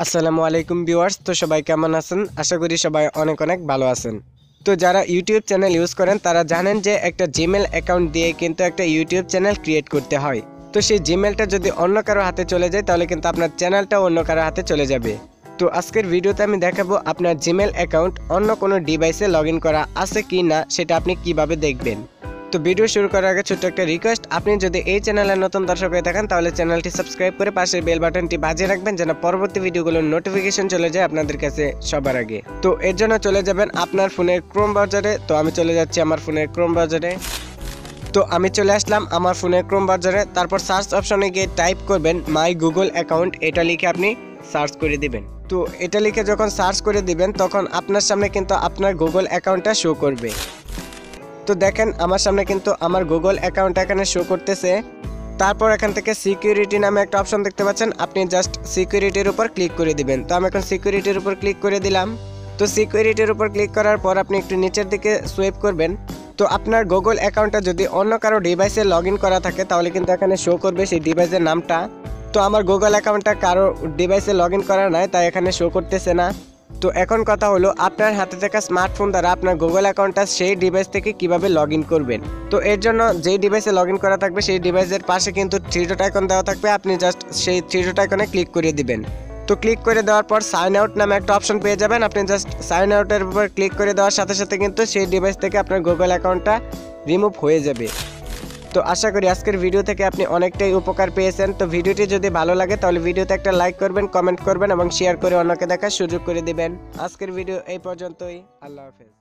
আসসালামু আলাইকুম ভিউয়ার্স। তো সবাই কেমন আছেন? আশা করি সবাই অনেক অনেক ভালো আছেন। তো যারা ইউটিউব চ্যানেল ইউজ করেন তারা জানেন যে একটা জিমেল অ্যাকাউন্ট দিয়ে কিন্তু একটা ইউটিউব চ্যানেল ক্রিয়েট করতে হয়। তো সেই জিমেলটা যদি অন্য কারো হাতে চলে যায় তাহলে কিন্তু আপনার চ্যানেলটাও অন্য কারো হাতে চলে যাবে। তো আজকের ভিডিওতে আমি দেখাবো আপনার জিমেল অ্যাকাউন্ট অন্য কোনো ডিভাইসে লগ ইন করা আছে কি না সেটা আপনি কিভাবে দেখবেন। তো ভিডিও শুরু করার আগে ছোট্ট একটা রিকোয়েস্ট, আপনি যদি এই চ্যানেলের নতুন দর্শক হয়ে থাকেন তাহলে চ্যানেলটি সাবস্ক্রাইব করে পাশের বেল বাটনটি বাজিয়ে রাখবেন যেন পরবর্তী ভিডিওগুলোর নোটিফিকেশন চলে যায় আপনাদের কাছে সবার আগে। তো এর জন্য চলে যাবেন আপনার ফোনের ক্রোম ব্রাউজারে। তো আমি চলে যাচ্ছি আমার ফোনের ক্রোম ব্রাউজারে। তো আমি চলে আসলাম আমার ফোনের ক্রোম ব্রাউজারে। তারপর সার্চ অপশনে গিয়ে টাইপ করবেন মাই গুগল অ্যাকাউন্ট, এটা লিখে আপনি সার্চ করে দিবেন। তো এটা লিখে যখন সার্চ করে দিবেন তখন আপনার সামনে কিন্তু আপনার গুগল অ্যাকাউন্টটা শো করবে। তো দেখেন আমার সামনে কিন্তু আমার গুগল অ্যাকাউন্ট এখানে শো করতেছে। তারপর এখান থেকে সিকিউরিটি নামে একটা অপশন দেখতে পাচ্ছেন, আপনি জাস্ট সিকিউরিটির উপর ক্লিক করে দিবেন। তো আমি এখন সিকিউরিটির উপর ক্লিক করে দিলাম। তো সিকিউরিটির উপর ক্লিক করার পর আপনি একটু নিচের দিকে সোয়াইপ করবেন। তো আপনার গুগল অ্যাকাউন্টটা যদি অন্য কারো ডিভাইসে লগ ইন করা থাকে তাহলে কিন্তু এখানে শো করবে সেই ডিভাইসের নামটা। তো আমার গুগল অ্যাকাউন্টটা কারো ডিভাইসে লগ ইন করা নাই, তাই এখানে শো করতেছে না। তো এখন কথা হলো আপনার হাতে থাকা স্মার্টফোন দ্বারা আপনার গুগল অ্যাকাউন্টটা সেই ডিভাইস থেকে কিভাবে লগ ইন করবেন। তো এর জন্য যেই ডিভাইসে লগ ইন করা থাকবে সেই ডিভাইসের পাশে কিন্তু থ্রি ডট আইকন দেওয়া থাকবে, আপনি জাস্ট সেই থ্রি ডট আইকনে ক্লিক করে দিবেন। তো ক্লিক করে দেওয়ার পর সাইন আউট নামে একটা অপশন পেয়ে যাবেন, আপনি জাস্ট সাইন আউটের উপর ক্লিক করে দেওয়ার সাথে সাথে কিন্তু সেই ডিভাইস থেকে আপনার গুগল অ্যাকাউন্টটা রিমুভ হয়ে যাবে। তো আশা করি আজকের ভিডিও থেকে আপনি অনেকটাই উপকার পেয়েছেন। তো ভিডিওটি যদি ভালো লাগে তাহলে ভিডিওতে একটা লাইক করবেন, কমেন্ট করবেন এবং শেয়ার করে অন্যকে দেখার সুযোগ করে দিবেন। আজকের ভিডিও এই পর্যন্তই। আল্লাহ হাফেজ।